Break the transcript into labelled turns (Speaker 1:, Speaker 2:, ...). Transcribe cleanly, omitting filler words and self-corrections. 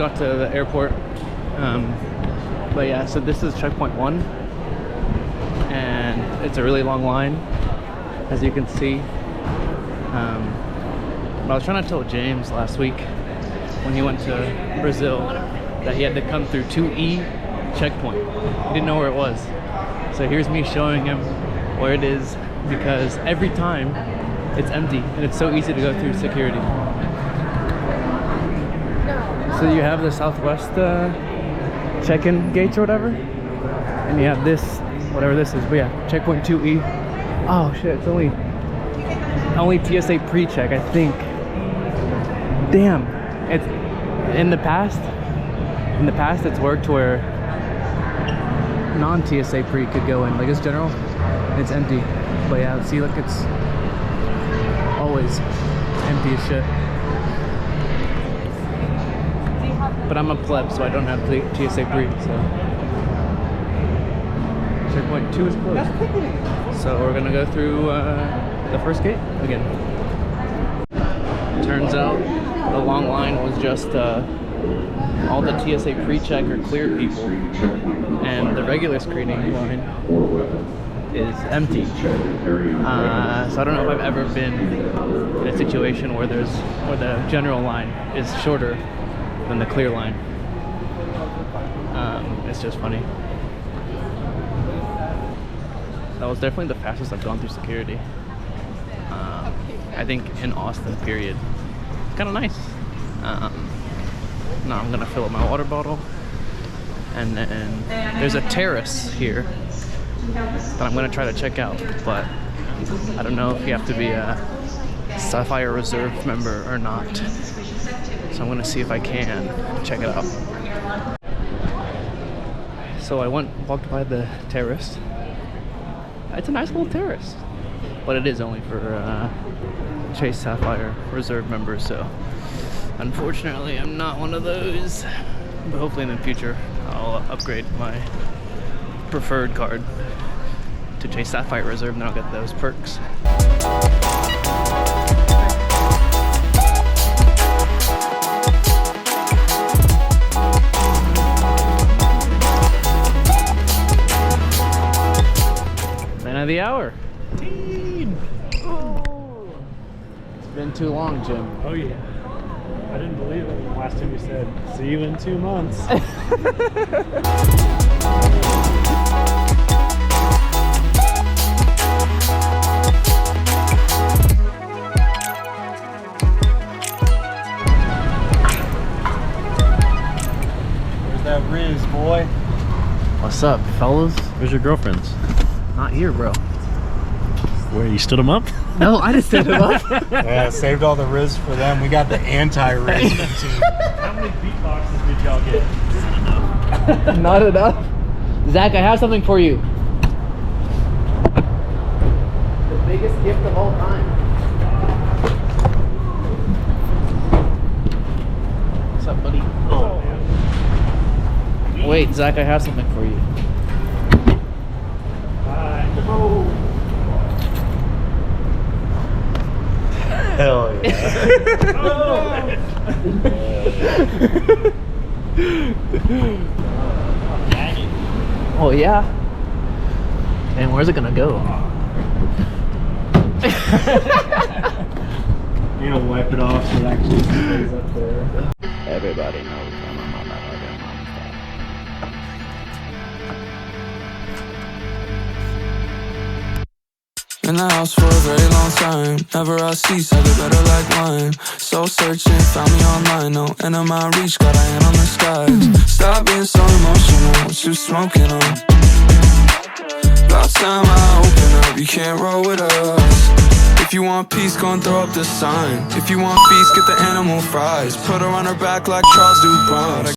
Speaker 1: got to the airport. But yeah, so this is checkpoint 1, and it's a really long line, as you can see. But I was trying to tell James last week when he went to Brazil that he had to come through 2E checkpoint. He didn't know where it was. So here's me showing him where it is, because every time it's empty and it's so easy to go through security. So you have the Southwest check-in gates or whatever, and you have this, whatever this is, but yeah, checkpoint 2E. Oh shit, it's only TSA pre-check, I think. Damn, it's in the past it's worked where non-TSA pre could go in, like it's general, it's empty. But yeah, see, look, it's always empty as shit. But I'm a pleb, so I don't have TSA pre, so checkpoint 2 is closed. So we're gonna go through the first gate again. Turns out the long line was just all the TSA pre-check or cleared people, and the regular screening line is empty. So I don't know if I've ever been in a situation where the general line is shorter than the clear line. It's just funny. That was definitely the fastest I've gone through security. I think in Austin, period. Kind of nice. Now I'm gonna fill up my water bottle, and then there's a terrace here that I'm gonna try to check out, but I don't know if you have to be a Sapphire Reserve member or not. So I'm gonna see if I can check it out. So I walked by the terrace. It's a nice little terrace, but it is only for Chase Sapphire Reserve members, so unfortunately I'm not one of those. But hopefully in the future I'll upgrade my preferred card to Chase Sapphire Reserve, and then I'll get those perks. Man of the hour. Teen. Oh. It's been too long, Jim.
Speaker 2: Oh yeah. I didn't believe it last time you said, see you in 2 months. Where's that Rizz, boy?
Speaker 1: What's up, fellas?
Speaker 3: Where's your girlfriends?
Speaker 1: Not here, bro.
Speaker 3: Where, you stood them up?
Speaker 1: No, I just stood them up.
Speaker 2: Yeah, saved all the Rizz for them. We got the anti-Rizz team. How many beatboxes did y'all get?
Speaker 1: Not enough. Zach, I have something for you. The biggest gift of all time. What's up, buddy?
Speaker 2: Oh.
Speaker 1: Wait, Zach, I have something for you.
Speaker 2: Bye. Oh. Hell yeah.
Speaker 1: Oh yeah. And where's it gonna go?
Speaker 2: You know, wipe it off so it actually stays up there.
Speaker 1: Everybody knows I'm a motherfucking monster.
Speaker 4: In the house for a very long time. Never I cease, I get better like wine. Soul searching, found me online. No end of my reach, got a hand on the skies. Stop being so emotional, what you smoking on? About time I open up, you can't roll with us. If you want peace, go and throw up the sign. If you want feast, get the animal fries. Put her on her back like Charles Dupont.